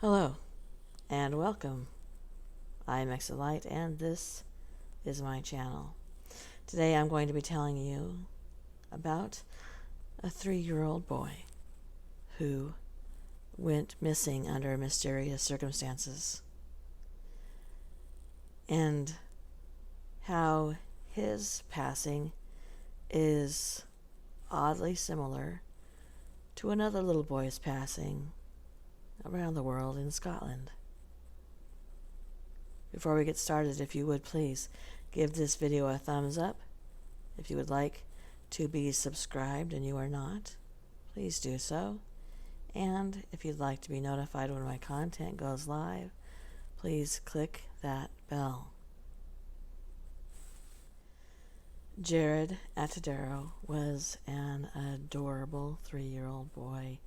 Hello and welcome. I'm Mckerron and this is my channel. Today I'm going to be telling you about a 3-year-old boy who went missing under mysterious circumstances and how his passing is oddly similar to another little boy's passing around the world in Scotland. Before we get started, if you would please give this video a thumbs up. If you would like to be subscribed and you are not, please do so. And if you'd like to be notified when my content goes live, please click that bell. Jaryd Atadero was an adorable 3-year-old boy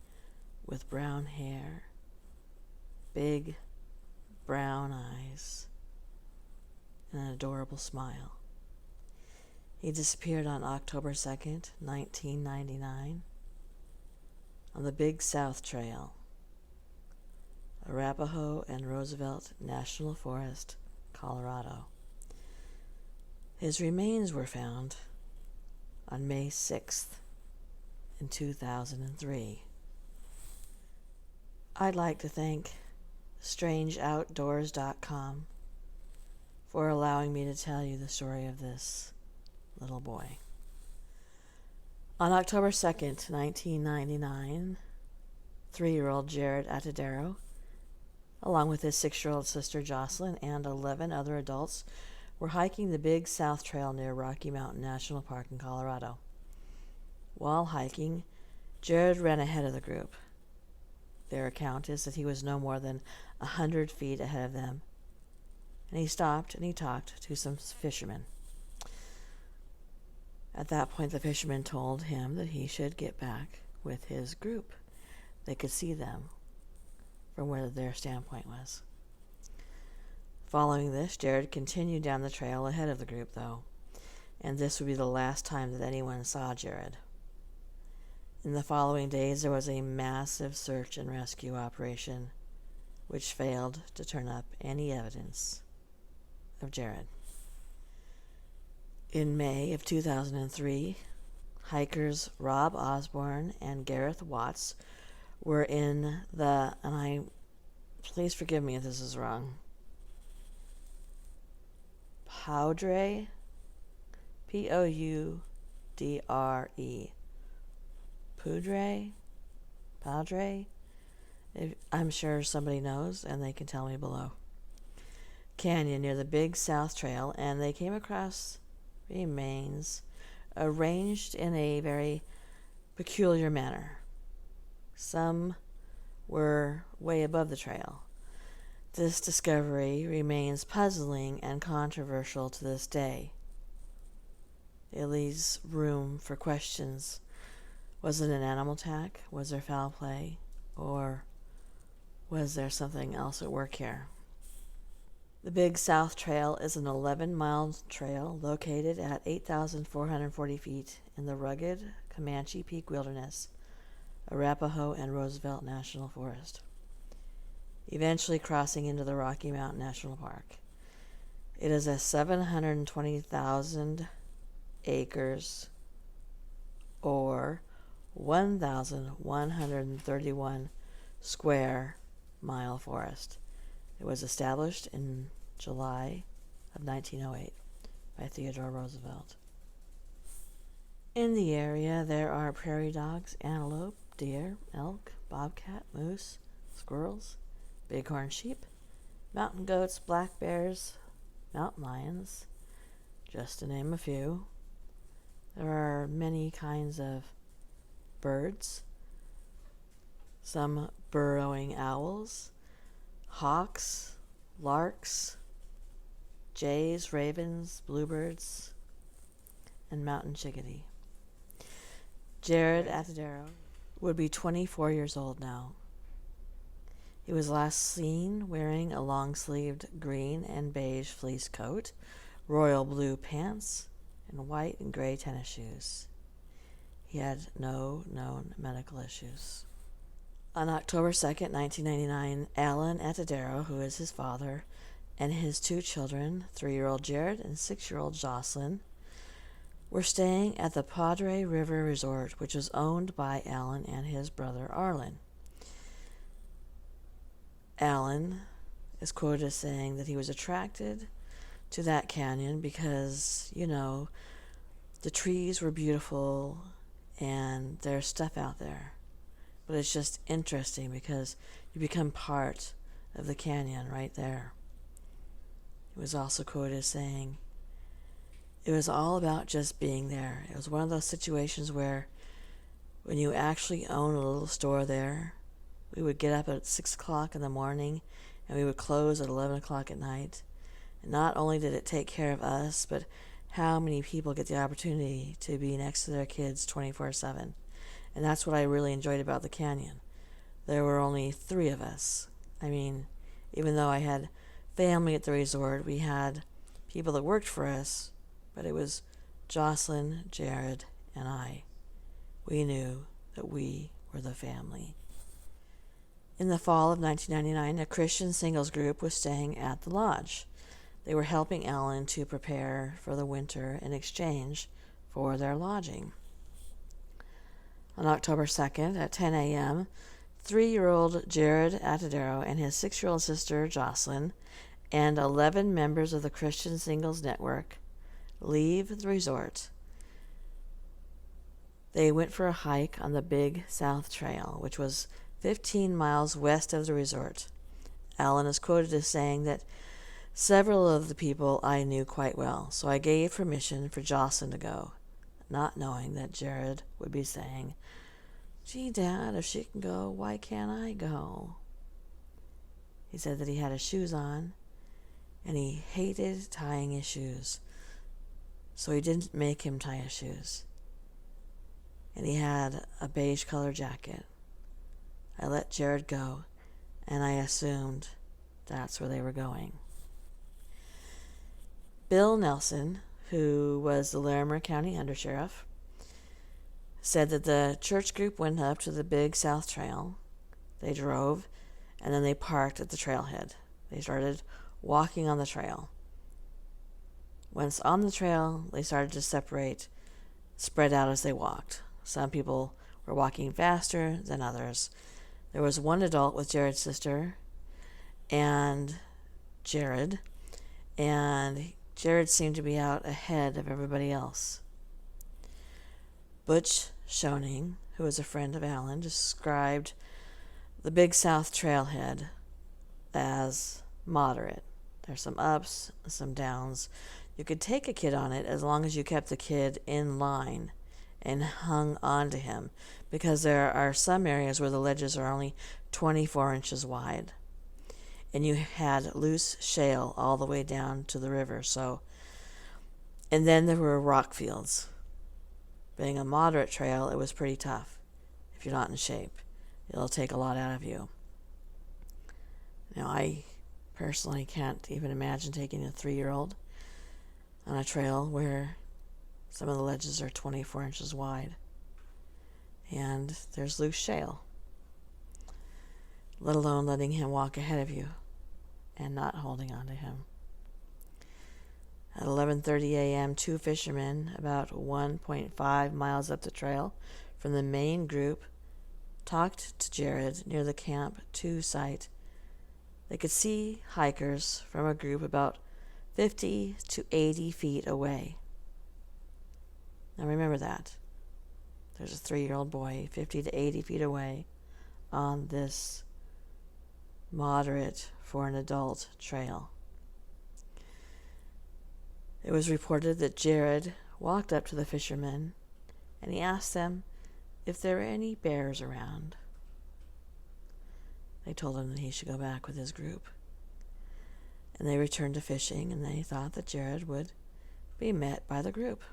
with brown hair, big brown eyes, and an adorable smile. He disappeared on October 2nd, 1999, on the Big South Trail, Arapahoe and Roosevelt National Forest, Colorado. His remains were found on May 6th in 2003. I'd like to thank StrangeOutdoors.com for allowing me to tell you the story of this little boy. On October 2nd, 1999, 3-year-old Jaryd Atadero, along with his 6-year-old sister Jocelyn and 11 other adults, were hiking the Big South Trail near Rocky Mountain National Park in Colorado. While hiking, Jaryd ran ahead of the group. Their account is that he was no more than 100 feet ahead of them, and he stopped and he talked to some fishermen. At that point, the fishermen told him that he should get back with his group. They could see them from where their standpoint was. Following this, Jaryd continued down the trail ahead of the group, though, and this would be the last time that anyone saw Jaryd. In the following days, there was a massive search and rescue operation, which failed to turn up any evidence of Jaryd. In May of 2003, hikers Rob Osborne and Gareth Watts were in the, please forgive me if this is wrong, Poudre, Poudre, Poudre. I'm sure somebody knows and they can tell me below. Canyon near the Big South Trail, and they came across remains arranged in a very peculiar manner. Some were way above the trail. This discovery remains puzzling and controversial to this day. It leaves room for questions. Was it an animal attack? Was there foul play? Or was there something else at work here? The Big South Trail is an 11-mile trail located at 8,440 feet in the rugged Comanche Peak Wilderness, Arapahoe and Roosevelt National Forest, eventually crossing into the Rocky Mountain National Park. It is a 720,000 acres or 1,131 square mile forest. It was established in July of 1908 by Theodore Roosevelt. In the area, there are prairie dogs, antelope, deer, elk, bobcat, moose, squirrels, bighorn sheep, mountain goats, black bears, mountain lions, just to name a few. There are many kinds of birds, some burrowing owls, hawks, larks, jays, ravens, bluebirds, and mountain chickadee. Jaryd Atadero would be 24 years old now. He was last seen wearing a long-sleeved green and beige fleece coat, royal blue pants, and white and gray tennis shoes. He had no known medical issues. On October 2nd, 1999, Alan Atadero, who is his father, and his two children, 3-year-old Jaryd and 6-year-old Jocelyn, were staying at the Padre River Resort, which was owned by Alan and his brother Arlen. Alan is quoted as saying that he was attracted to that canyon because, the trees were beautiful and there's stuff out there. But it's just interesting because you become part of the canyon right there. He was also quoted as saying, it was all about just being there. It was one of those situations where when you actually own a little store there, we would get up at 6 o'clock in the morning and we would close at 11 o'clock at night. And not only did it take care of us, but how many people get the opportunity to be next to their kids 24/7. And that's what I really enjoyed about the canyon. There were only 3 of us. I mean, even though I had family at the resort, we had people that worked for us, but it was Jocelyn, Jaryd, and I. We knew that we were the family. In the fall of 1999, a Christian singles group was staying at the lodge. They were helping Alan to prepare for the winter in exchange for their lodging. On October 2nd at 10 a.m., 3-year-old Jaryd Atadero and his 6-year-old sister Jocelyn and 11 members of the Christian Singles Network leave the resort. They went for a hike on the Big South Trail, which was 15 miles west of the resort. Alan is quoted as saying that several of the people I knew quite well, so I gave permission for Jocelyn to go, not knowing that Jaryd would be saying, "Gee, Dad, if she can go, why can't I go?" He said that he had his shoes on, and he hated tying his shoes, so he didn't make him tie his shoes. And he had a beige color jacket. I let Jaryd go, and I assumed that's where they were going. Bill Nelson, who was the Larimer County Undersheriff, said that the church group went up to the Big South Trail. They drove, and then they parked at the trailhead. They started walking on the trail. Once on the trail, they started to spread out as they walked. Some people were walking faster than others. There was one adult with Jaryd's sister and Jaryd, and Jaryd seemed to be out ahead of everybody else. Butch Schoening, who was a friend of Alan, described the Big South Trailhead as moderate. There's some ups, some downs. You could take a kid on it as long as you kept the kid in line and hung on to him, because there are some areas where the ledges are only 24 inches wide. And you had loose shale all the way down to the river. And then there were rock fields. Being a moderate trail, it was pretty tough. If you're not in shape, it'll take a lot out of you. Now, I personally can't even imagine taking a 3-year-old on a trail where some of the ledges are 24 inches wide and there's loose shale, let alone letting him walk ahead of you and not holding on to him. At 11:30 a.m., 2 fishermen about 1.5 miles up the trail from the main group talked to Jaryd near the Camp 2 site. They could see hikers from a group about 50 to 80 feet away. Now remember that. There's a 3-year-old boy 50 to 80 feet away on this moderate for an adult trail. It was reported that Jaryd walked up to the fishermen and he asked them if there were any bears around. They told him that he should go back with his group. And they returned to fishing, and they thought that Jaryd would be met by the group.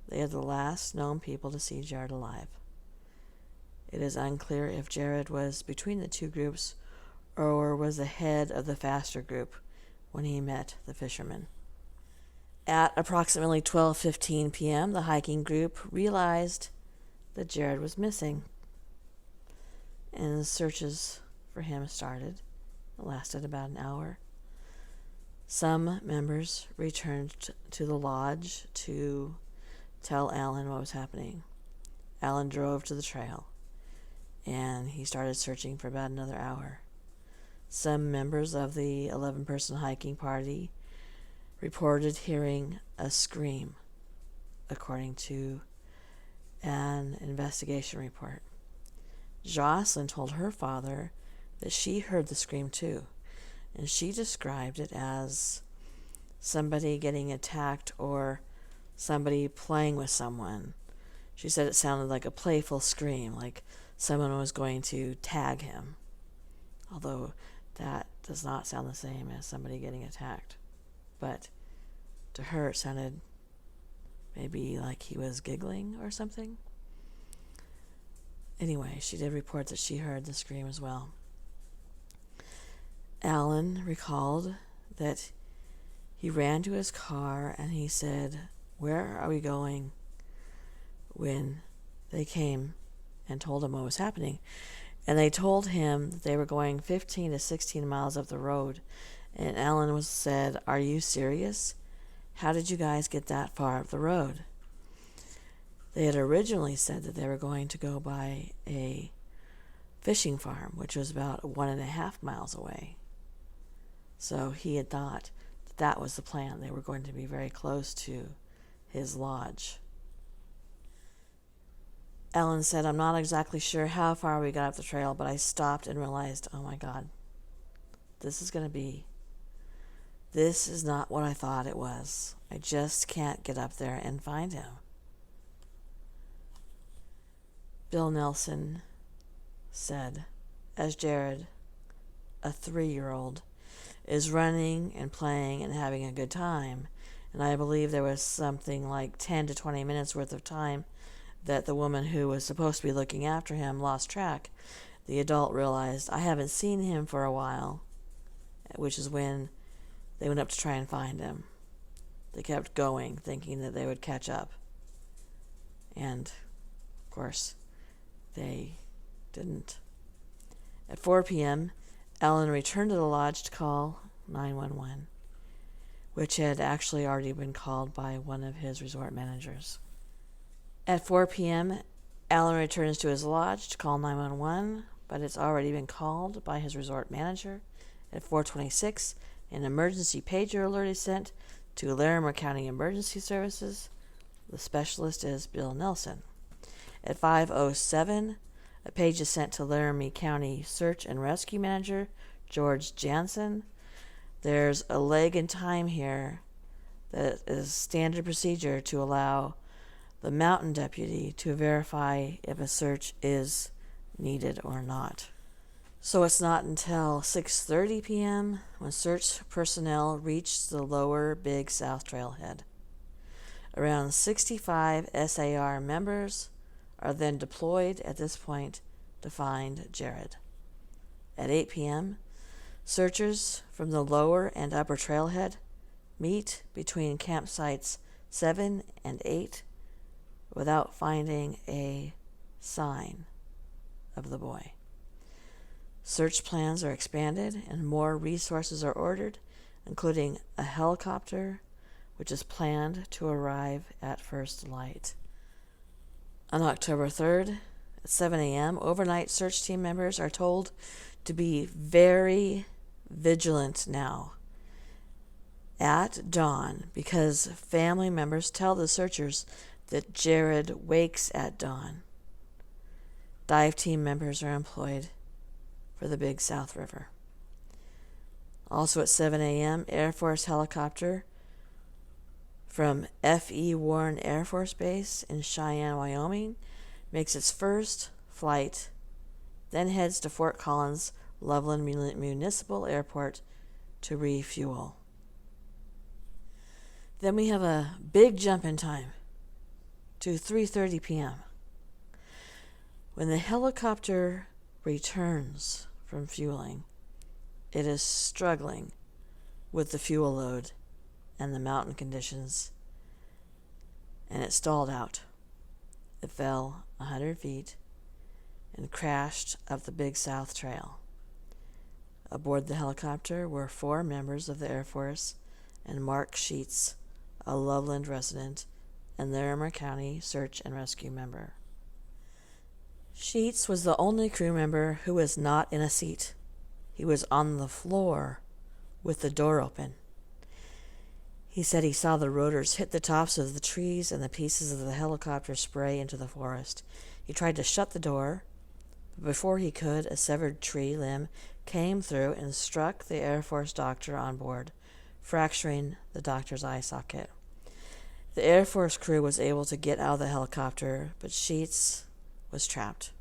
They are the last known people to see Jaryd alive. It is unclear if Jaryd was between the two groups or was the head of the faster group when he met the fishermen. At approximately 12:15 p.m., the hiking group realized that Jaryd was missing. and searches for him started. It lasted about an hour. Some members returned to the lodge to tell Alan what was happening. Alan drove to the trail, and he started searching for about another hour. Some members of the 11-person hiking party reported hearing a scream, according to an investigation report. Jocelyn told her father that she heard the scream too, and she described it as somebody getting attacked or somebody playing with someone. She said it sounded like a playful scream, like someone was going to tag him, although that does not sound the same as somebody getting attacked. But to her it sounded maybe like he was giggling or something. Anyway, she did report that she heard the scream as well. Alan recalled that he ran to his car and he said, "Where are we going?" when they came and told him what was happening. And they told him that they were going 15 to 16 miles up the road. And Alan said, "Are you serious? How did you guys get that far up the road?" They had originally said that they were going to go by a fishing farm, which was about 1.5 miles away. So he had thought that was the plan. They were going to be very close to his lodge. Alan said, "I'm not exactly sure how far we got up the trail, but I stopped and realized, oh my God, this is not what I thought it was. I just can't get up there and find him." Bill Nelson said, as Jaryd, a 3-year-old, is running and playing and having a good time, and I believe there was something like 10 to 20 minutes worth of time that the woman who was supposed to be looking after him lost track. The adult realized, "I haven't seen him for a while," which is when they went up to try and find him. They kept going, thinking that they would catch up. And, of course, they didn't. At 4 p.m., Alan returned to the lodge to call 911, which had actually already been called by one of his resort managers. At 4 p.m., Alan returns to his lodge to call 911, but it's already been called by his resort manager. At 4:26, an emergency pager alert is sent to Larimer County Emergency Services. The specialist is Bill Nelson. At 5:07, a page is sent to Laramie County Search and Rescue Manager George Jansen. There's a lag in time here that is standard procedure to allow the mountain deputy to verify if a search is needed or not. So it's not until 6:30 p.m. when search personnel reached the lower Big South Trailhead. Around 65 SAR members are then deployed at this point to find Jaryd. At 8 p.m., searchers from the lower and upper trailhead meet between campsites 7 and 8 without finding a sign of the boy. Search plans are expanded and more resources are ordered, including a helicopter, which is planned to arrive at first light. On October 3rd, at 7 a.m., overnight search team members are told to be very vigilant now at dawn because family members tell the searchers that Jaryd wakes at dawn. Dive team members are employed for the Big South River. Also at 7 a.m., Air Force helicopter from F.E. Warren Air Force Base in Cheyenne, Wyoming, makes its first flight, then heads to Fort Collins Loveland Municipal Airport to refuel. Then we have a big jump in time to 3:30 p.m. When the helicopter returns from fueling, it is struggling with the fuel load and the mountain conditions, and it stalled out. It fell 100 feet and crashed up the Big South Trail. Aboard the helicopter were 4 members of the Air Force and Mark Sheets, a Loveland resident and Larimer County search and rescue member. Sheets was the only crew member who was not in a seat. He was on the floor with the door open. He said he saw the rotors hit the tops of the trees and the pieces of the helicopter spray into the forest. He tried to shut the door, but before he could, a severed tree limb came through and struck the Air Force doctor on board, fracturing the doctor's eye socket. The Air Force crew was able to get out of the helicopter, but Sheets was trapped.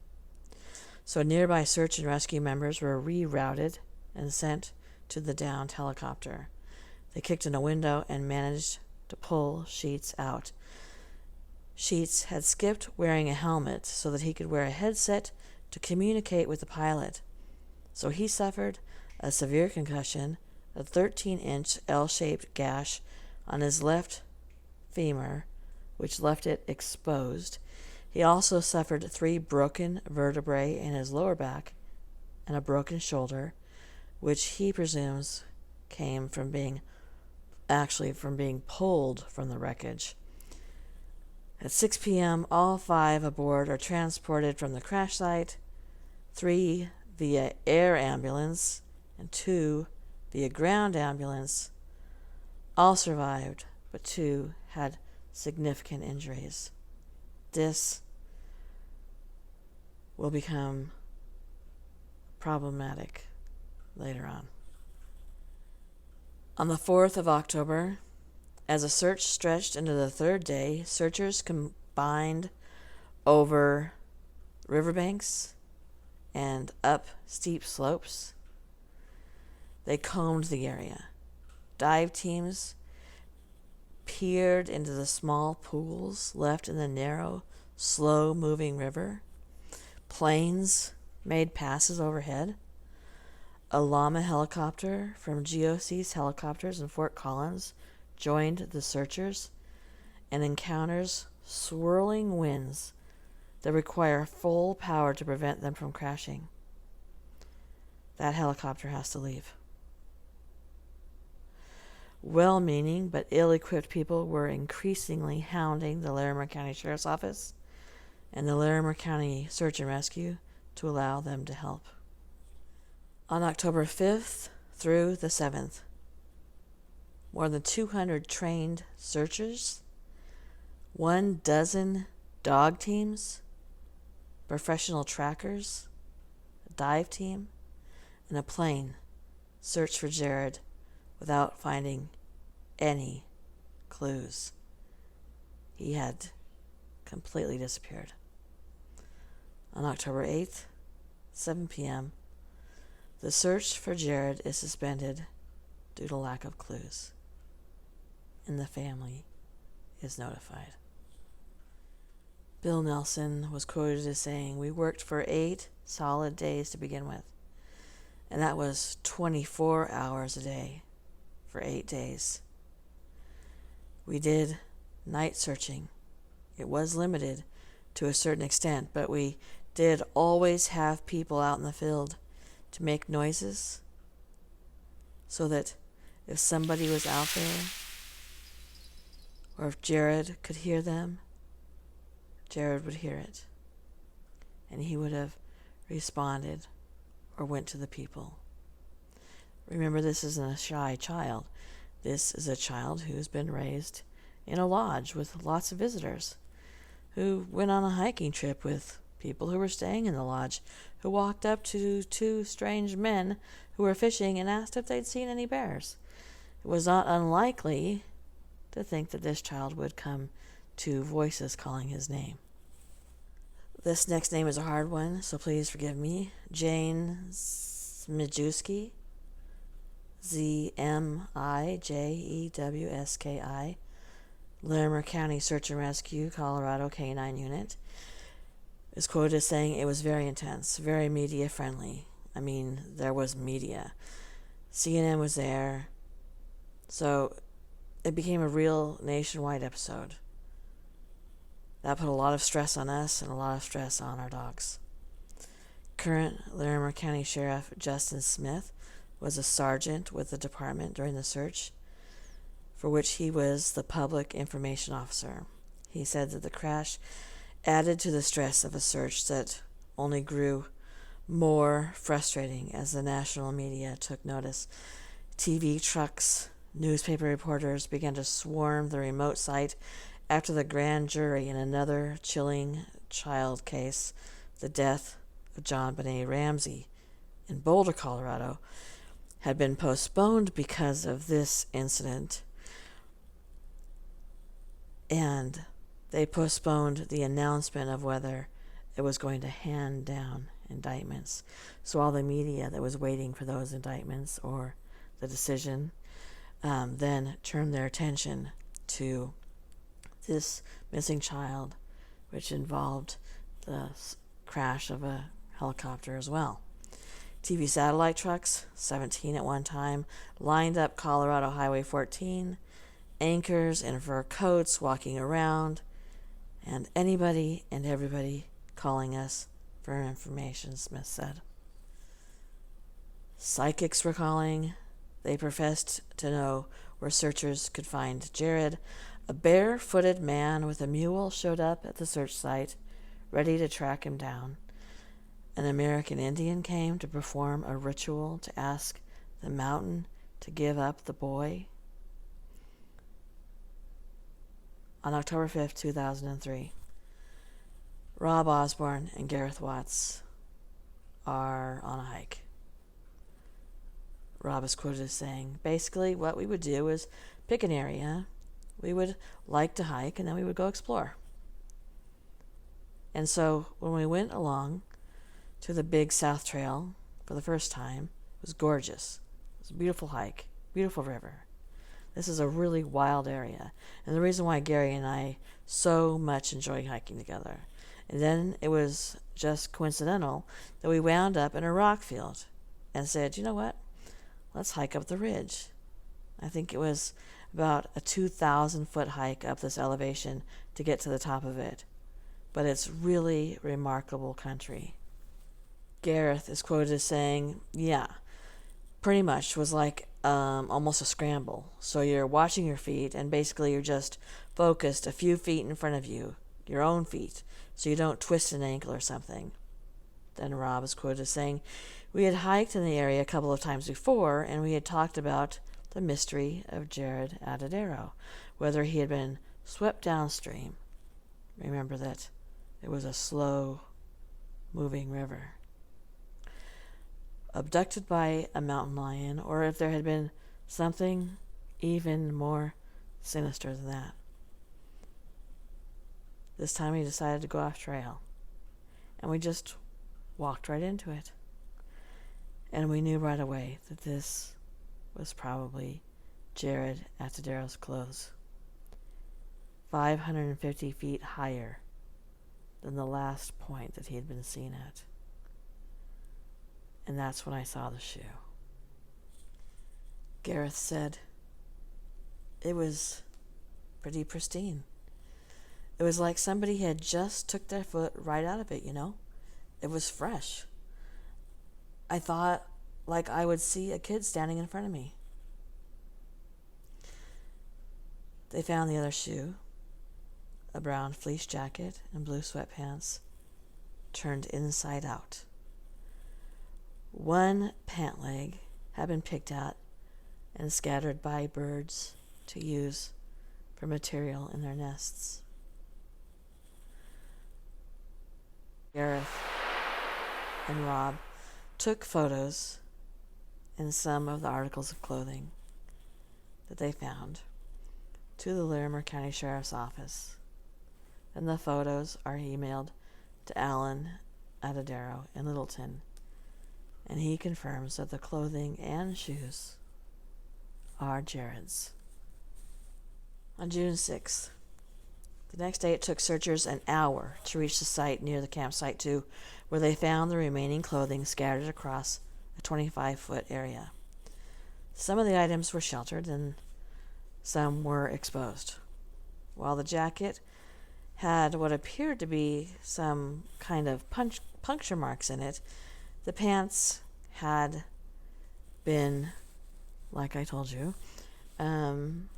So nearby search and rescue members were rerouted and sent to the downed helicopter. They kicked in a window and managed to pull Sheets out. Sheets had skipped wearing a helmet so that he could wear a headset to communicate with the pilot. So he suffered a severe concussion, a 13-inch L-shaped gash on his left femur, which left it exposed. He also suffered 3 broken vertebrae in his lower back and a broken shoulder, which he presumes came from being pulled from the wreckage. At 6 p.m., all 5 aboard are transported from the crash site, 3 via air ambulance and 2 via ground ambulance. All survived, but 2 had significant injuries. This will become problematic later on. On the 4th of October, as a search stretched into the 3rd day, searchers combined over riverbanks and up steep slopes. They combed the area. Dive teams peered into the small pools left in the narrow, slow-moving river. Planes made passes overhead. A llama helicopter from GOC's helicopters in Fort Collins joined the searchers and encounters swirling winds that require full power to prevent them from crashing. That helicopter has to leave. Well-meaning but ill-equipped people were increasingly hounding the Larimer County Sheriff's Office and the Larimer County Search and Rescue to allow them to help. On October 5th through the 7th, more than 200 trained searchers, 12 dog teams, professional trackers, a dive team, and a plane searched for Jaryd without finding any clues. He had completely disappeared. On October 8th, 7 p.m., the search for Jaryd is suspended due to lack of clues, and the family is notified. Bill Nelson was quoted as saying, "We worked for 8 solid days to begin with, and that was 24 hours a day for 8 days. We did night searching. It was limited to a certain extent, but we did always have people out in the field to make noises so that if somebody was out there or if Jaryd could hear them, Jaryd would hear it, and he would have responded or went to the people." Remember, this isn't a shy child. This is a child who's been raised in a lodge with lots of visitors, who went on a hiking trip with people who were staying in the lodge, who walked up to 2 strange men who were fishing and asked if they'd seen any bears. It was not unlikely to think that this child would come to voices calling his name. This next name is a hard one, so please forgive me. Jane Zmijewski, Zmijewski, Larimer County Search and Rescue, Colorado K-9 Unit, is quoted as saying, "It was very intense, very media friendly." I mean, there was media. CNN was there. So it became a real nationwide episode. That put a lot of stress on us and a lot of stress on our dogs. Current Larimer County Sheriff Justin Smith was a sergeant with the department during the search, for which he was the public information officer. He said that the crash added to the stress of a search that only grew more frustrating as the national media took notice. TV trucks, newspaper reporters began to swarm the remote site after the grand jury in another chilling child case, the death of John Benet Ramsey in Boulder, Colorado, had been postponed because of this incident. And they postponed the announcement of whether it was going to hand down indictments. So all the media that was waiting for those indictments or the decision then turned their attention to this missing child, which involved the crash of a helicopter as well. TV satellite trucks, 17 at one time, lined up Colorado Highway 14, anchors in fur coats walking around, and anybody and everybody calling us for information, Smith said. Psychics were calling. They professed to know where searchers could find Jaryd. A bare-footed man with a mule showed up at the search site, ready to track him down. An American Indian came to perform a ritual to ask the mountain to give up the boy. On October 5th, 2003, Rob Osborne and Gareth Watts are on a hike. Rob is quoted as saying, basically what we would do is pick an area we would like to hike, and then we would go explore. And so when we went along to the Big South Trail for the first time, it was gorgeous. It was a beautiful hike, beautiful river. This is a really wild area, and the reason why Gary and I so much enjoy hiking together. And then it was just coincidental that we wound up in a rock field and said, you know what? Let's hike up the ridge. I think it was about a 2,000-foot hike up this elevation to get to the top of it. But it's really remarkable country. Gareth is quoted as saying, yeah, pretty much was like almost a scramble. So you're watching your feet, and basically you're just focused a few feet in front of you, your own feet, so you don't twist an ankle or something. Then Rob is quoted as saying, we had hiked in the area a couple of times before, and we had talked about the mystery of Jaryd Atadero, whether he had been swept downstream. Remember that it was a slow-moving river. Abducted by a mountain lion, or if there had been something even more sinister than that. This time he decided to go off trail, and we just walked right into it. And we knew right away that this was probably Jaryd Atadero's clothes. 550 feet higher than the last point that he had been seen at. And that's when I saw the shoe. Gareth said, it was pretty pristine. It was like somebody had just took their foot right out of it, you know? It was fresh. I thought like I would see a kid standing in front of me. They found the other shoe, a brown fleece jacket and blue sweatpants, turned inside out. One pant leg had been picked out and scattered by birds to use for material in their nests. Gareth and Rob took photos in some of the articles of clothing that they found to the Larimer County Sheriff's Office. And the photos are emailed to Alan Atadero in Littleton, and he confirms that the clothing and shoes are Jaryd's. On June 6th, the next day it took searchers an hour to reach the site near the campsite too, where they found the remaining clothing scattered across a 25-foot area. Some of the items were sheltered and some were exposed. While the jacket had what appeared to be some kind of puncture marks in it. The pants had been, like I told you, one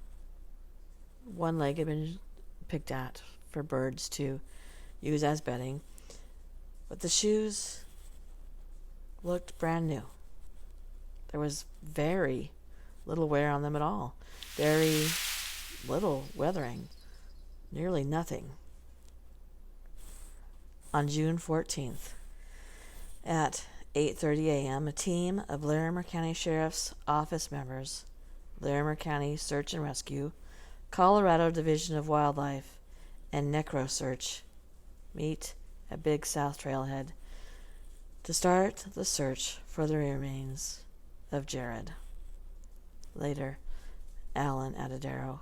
leg had been picked at for birds to use as bedding, but the shoes looked brand new. There was very little wear on them at all. Very little weathering. Nearly nothing. On June 14th, at 8:30 a.m., a team of Larimer County Sheriff's Office members, Larimer County Search and Rescue, Colorado Division of Wildlife, and NecroSearch meet at Big South Trailhead to start the search for the remains of Jaryd. Later, Alan Atadero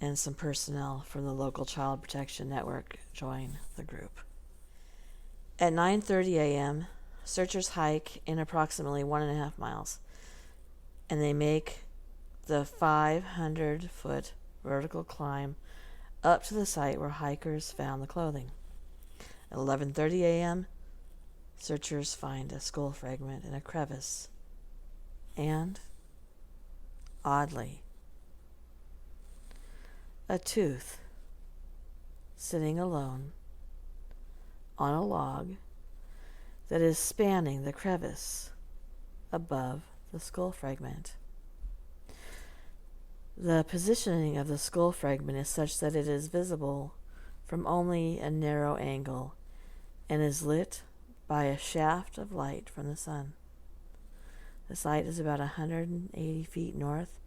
and some personnel from the local Child Protection Network join the group. At 9:30 a.m., searchers hike in approximately 1.5 miles, and they make the 500-foot vertical climb up to the site where hikers found the clothing. At 11:30 a.m., searchers find a skull fragment in a crevice, and, oddly, a tooth sitting alone on a log that is spanning the crevice above the skull fragment. The positioning of the skull fragment is such that it is visible from only a narrow angle and is lit by a shaft of light from the sun. The site is about 180 feet north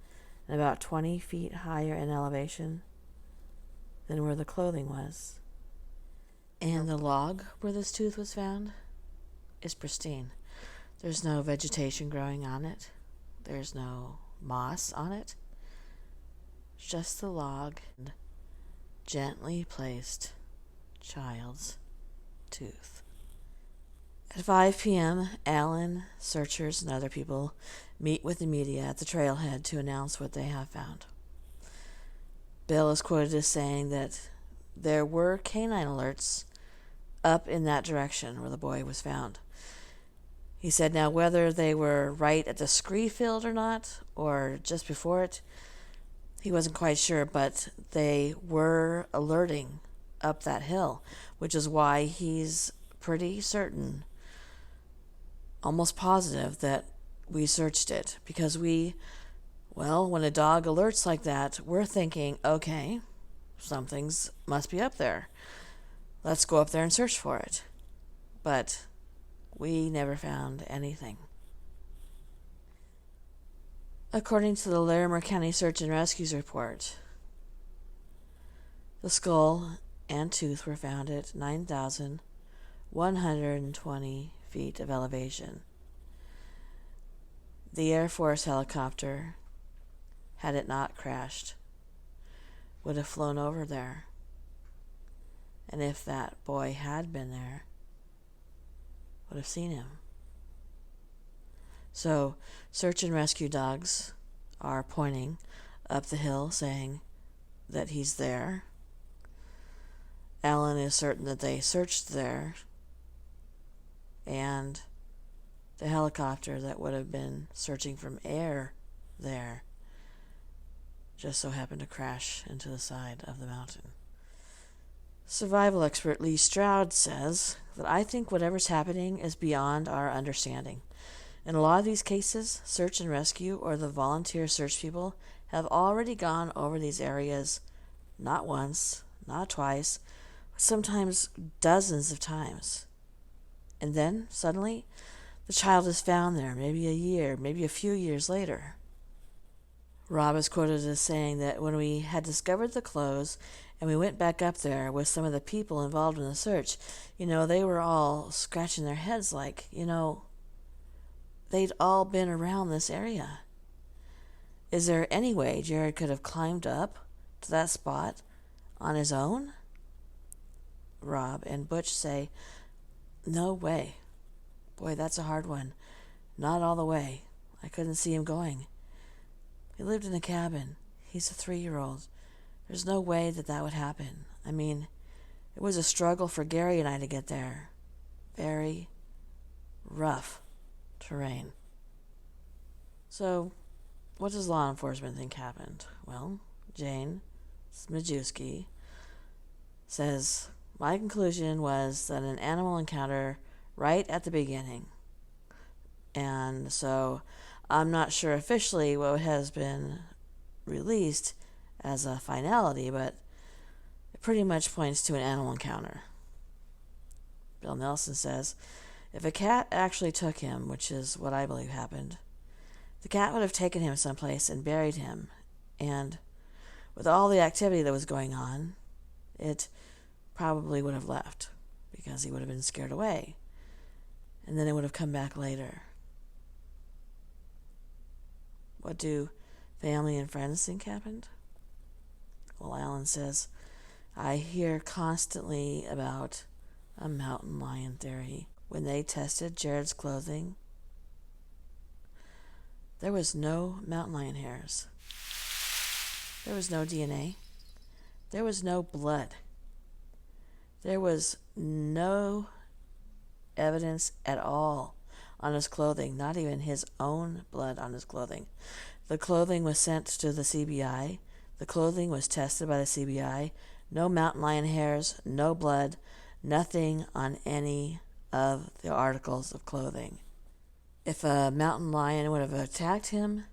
and about 20 feet higher in elevation than where the clothing was. And the log where this tooth was found is pristine. There's no vegetation growing on it. There's no moss on it. Just the log and gently placed child's tooth. At 5 p.m., Alan, searchers, and other people meet with the media at the trailhead to announce what they have found. Bill is quoted as saying that there were canine alerts up in that direction where the boy was found. He said now whether they were right at the scree field or not, or just before it, he wasn't quite sure, but they were alerting up that hill, which is why he's pretty certain, almost positive, that we searched it. Because when a dog alerts like that, we're thinking, okay, something's must be up there. Let's go up there and search for it. But we never found anything. According to the Larimer County Search and Rescue's report, the skull and tooth were found at 9,120 feet of elevation. The Air Force helicopter, had it not crashed, would have flown over there. And if that boy had been there, would have seen him. So, search and rescue dogs are pointing up the hill saying that he's there. Alan is certain that they searched there, and the helicopter that would have been searching from air there just so happened to crash into the side of the mountain. Survival expert Lee Stroud says that I think whatever's happening is beyond our understanding. In a lot of these cases, search and rescue or the volunteer search people have already gone over these areas not once, not twice, but sometimes dozens of times. And then, suddenly, the child is found there, maybe a year, maybe a few years later. Rob is quoted as saying that when we had discovered the clothes and we went back up there with some of the people involved in the search, they were all scratching their heads like, they'd all been around this area. Is there any way Jaryd could have climbed up to that spot on his own? Rob and Butch say, no way. Boy, that's a hard one. Not all the way. I couldn't see him going. He lived in a cabin. He's a 3-year-old. There's no way that would happen. It was a struggle for Gary and I to get there. very rough terrain. So, what does law enforcement think happened? Well, Jane Smajewski says, my conclusion was that an animal encounter right at the beginning. And so I'm not sure officially what has been released as a finality, but it pretty much points to an animal encounter. Bill Nelson says, if a cat actually took him, which is what I believe happened, the cat would have taken him someplace and buried him. And with all the activity that was going on, it probably would have left because he would have been scared away. And then it would have come back later. What do family and friends think happened? Well, Alan says, I hear constantly about a mountain lion theory. When they tested Jaryd's clothing, there was no mountain lion hairs. There was no DNA. There was no blood. There was no evidence at all on his clothing, not even his own blood on his clothing. The clothing was sent to the CBI. The clothing was tested by the CBI. No mountain lion hairs, no blood, nothing on any of the articles of clothing. If a mountain lion would have attacked him,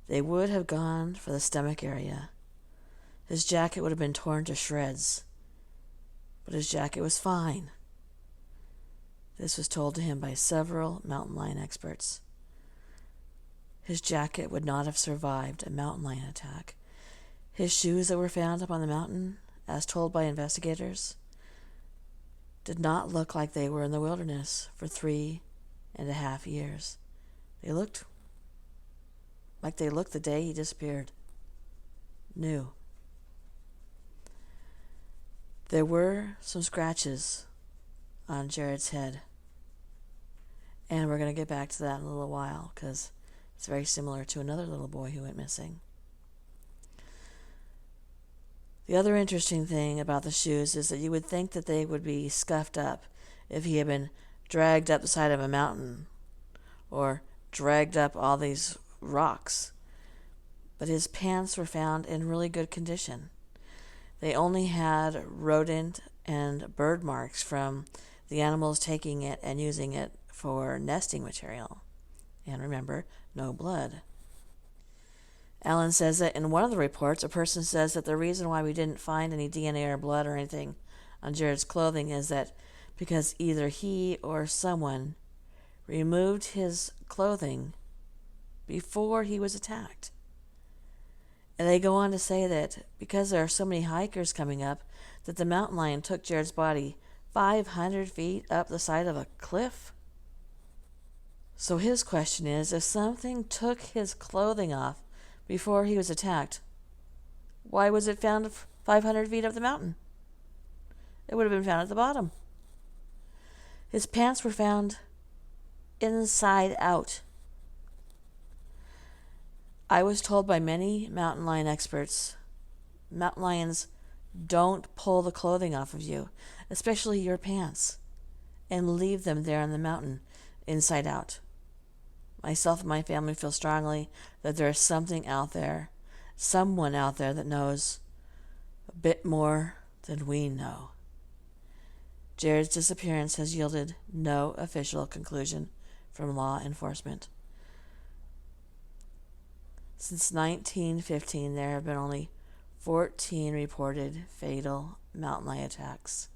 they would have gone for the stomach area. His jacket would have been torn to shreds, but his jacket was fine. This was told to him by several mountain lion experts. His jacket would not have survived a mountain lion attack. His shoes that were found up on the mountain, as told by investigators, did not look like they were in the wilderness for 3.5 years. They looked like they looked the day he disappeared. New. There were some scratches on Jaryd's head. And we're going to get back to that in a little while because it's very similar to another little boy who went missing. The other interesting thing about the shoes is that you would think that they would be scuffed up if he had been dragged up the side of a mountain or dragged up all these rocks. But his pants were found in really good condition. They only had rodent and bird marks from the animals taking it and using it for nesting material. And remember, no blood. Alan says that in one of the reports, a person says that the reason why we didn't find any DNA or blood or anything on Jaryd's clothing is that because either he or someone removed his clothing before he was attacked. And they go on to say that because there are so many hikers coming up, that the mountain lion took Jaryd's body 500 feet up the side of a cliff. So his question is, if something took his clothing off before he was attacked, why was it found 500 feet up the mountain? It would have been found at the bottom. His pants were found inside out. I was told by many mountain lion experts, mountain lions don't pull the clothing off of you, especially your pants, and leave them there on the mountain inside out. Myself and my family feel strongly that there is something out there, someone out there that knows a bit more than we know. Jaryd's disappearance has yielded no official conclusion from law enforcement. Since 1915, there have been only 14 reported fatal mountain lion attacks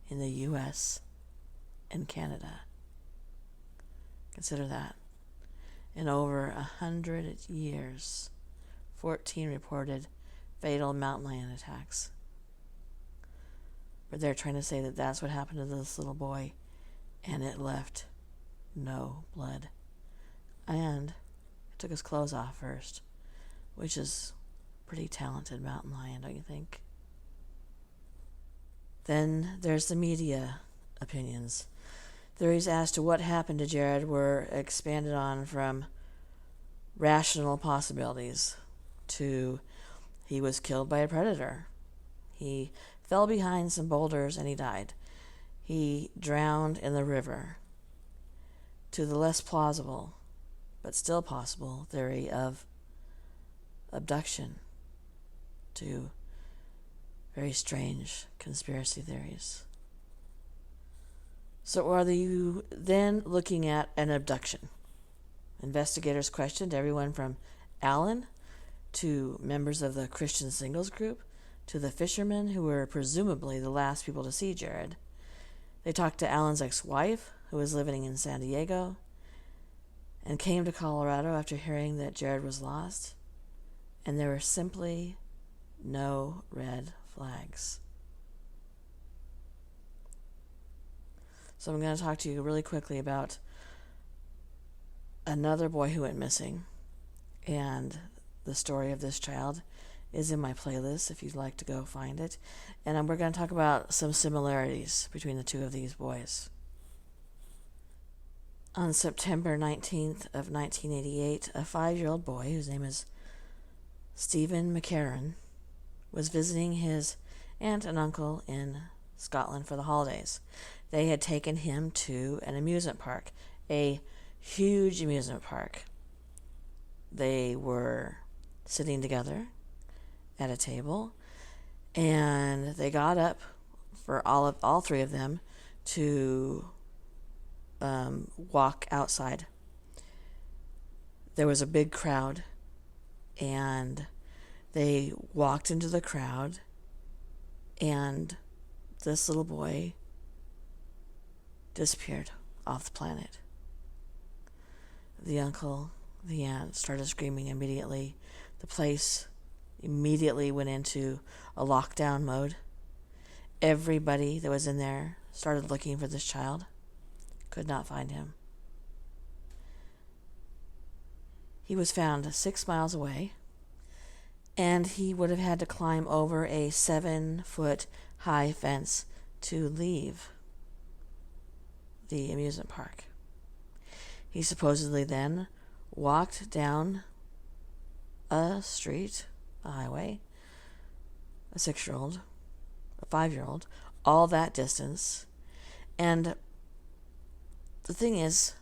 in the U.S. and Canada. Consider that. In over 100 years, 14 reported fatal mountain lion attacks. But they're trying to say that that's what happened to this little boy, and it left no blood. And it took his clothes off first, which is pretty talented mountain lion, don't you think? Then there's the media opinions. Theories as to what happened to Jaryd were expanded on from rational possibilities to he was killed by a predator. He fell behind some boulders and he died. he drowned in the river, to the less plausible, but still possible, theory of abduction, to very strange conspiracy theories. So are you then looking at an abduction? Investigators questioned everyone from Alan to members of the Christian Singles group to the fishermen who were presumably the last people to see Jaryd. They talked to Alan's ex-wife, who was living in San Diego, and came to Colorado after hearing that Jaryd was lost, and there were simply no red flags. So I'm going to talk to you really quickly about another boy who went missing, and the story of this child is in my playlist if you'd like to go find it. And we're going to talk about some similarities between the two of these boys. On September 19th of 1988, a 5-year-old boy whose name is Stephen Mckerron was visiting his aunt and uncle in Scotland for the holidays. They had taken him to an amusement park, a huge amusement park. They were sitting together at a table, and they got up for all three of them to walk outside. There was a big crowd, and they walked into the crowd, and this little boy disappeared off the planet. The uncle, the aunt started screaming immediately. The place immediately went into a lockdown mode. Everybody that was in there started looking for this child. Could not find him. He was found 6 miles away, and he would have had to climb over a 7-foot high fence to leave the amusement park. He supposedly then walked down a street, a highway, a 6-year-old, a 5-year-old, all that distance. And the thing is,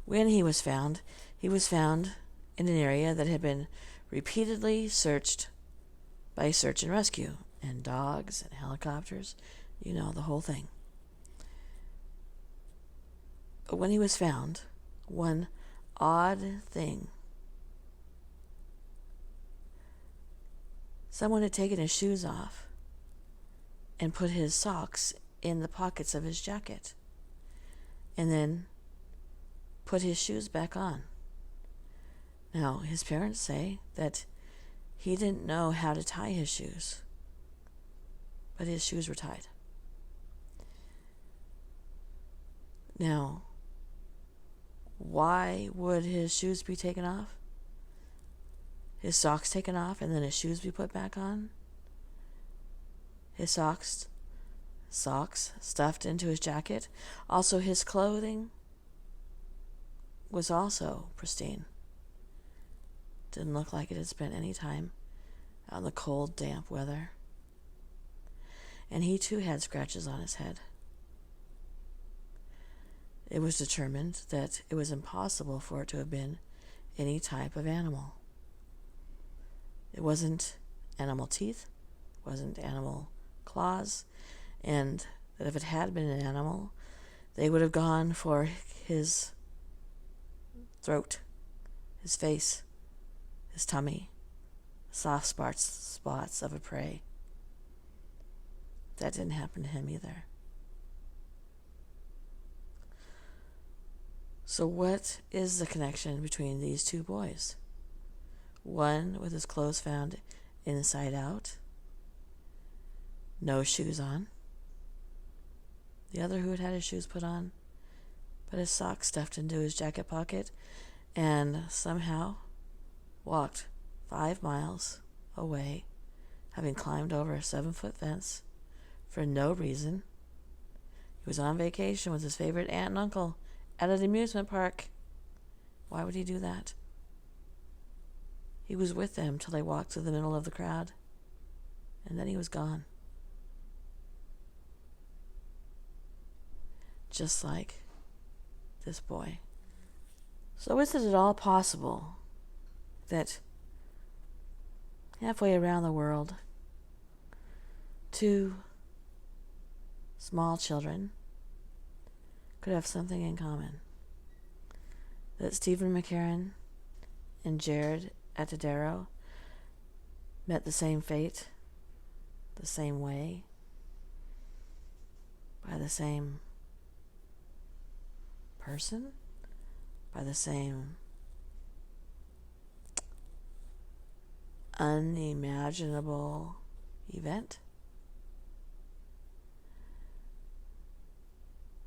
when he was found in an area that had been repeatedly searched by search and rescue, and dogs and helicopters, the whole thing. But when he was found, one odd thing. Someone had taken his shoes off and put his socks in the pockets of his jacket, and then put his shoes back on. Now, his parents say that he didn't know how to tie his shoes, but his shoes were tied. Now, why would his shoes be taken off? His socks taken off and then his shoes be put back on? His socks stuffed into his jacket. Also, his clothing was also pristine. Didn't look like it had spent any time out in the cold, damp weather. And he too had scratches on his head. It was determined that it was impossible for it to have been any type of animal. It wasn't animal teeth, wasn't animal claws, and that if it had been an animal, they would have gone for his throat, his face, his tummy, soft spots of a prey. That didn't happen to him either. So what is the connection between these two boys? One with his clothes found inside out, no shoes on. The other who had had his shoes put on, but his socks stuffed into his jacket pocket, and somehow walked 5 miles away, having climbed over a 7-foot fence for no reason. He was on vacation with his favorite aunt and uncle at an amusement park. Why would he do that? He was with them till they walked through the middle of the crowd, and then he was gone. just like this boy. So is it at all possible that halfway around the world, two small children could have something in common? That Stephen Mckerron and Jaryd Atadero met the same fate, the same way, by the same person, by the same unimaginable event?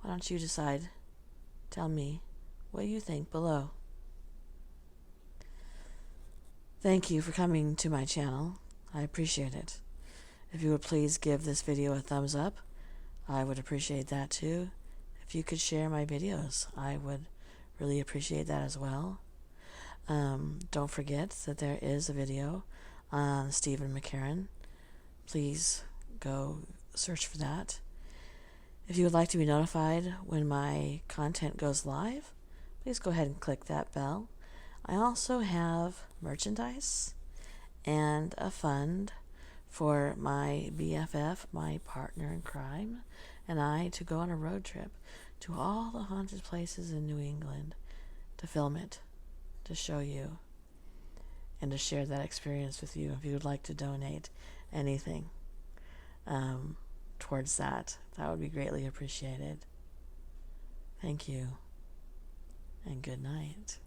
Why don't you decide? Tell me what you think below. Thank you for coming to my channel. I appreciate it. If you would please give this video a thumbs up, I would appreciate that too. If you could share my videos, I would really appreciate that as well. Don't forget that there is a video on Stephen Mckerron. Please go search for that. If you would like to be notified when my content goes live, please go ahead and click that bell. I also have merchandise and a fund for my BFF, my partner in crime, and I to go on a road trip to all the haunted places in New England to film it, to show you, and to share that experience with you. If you would like to donate anything towards that, that would be greatly appreciated. Thank you, and good night.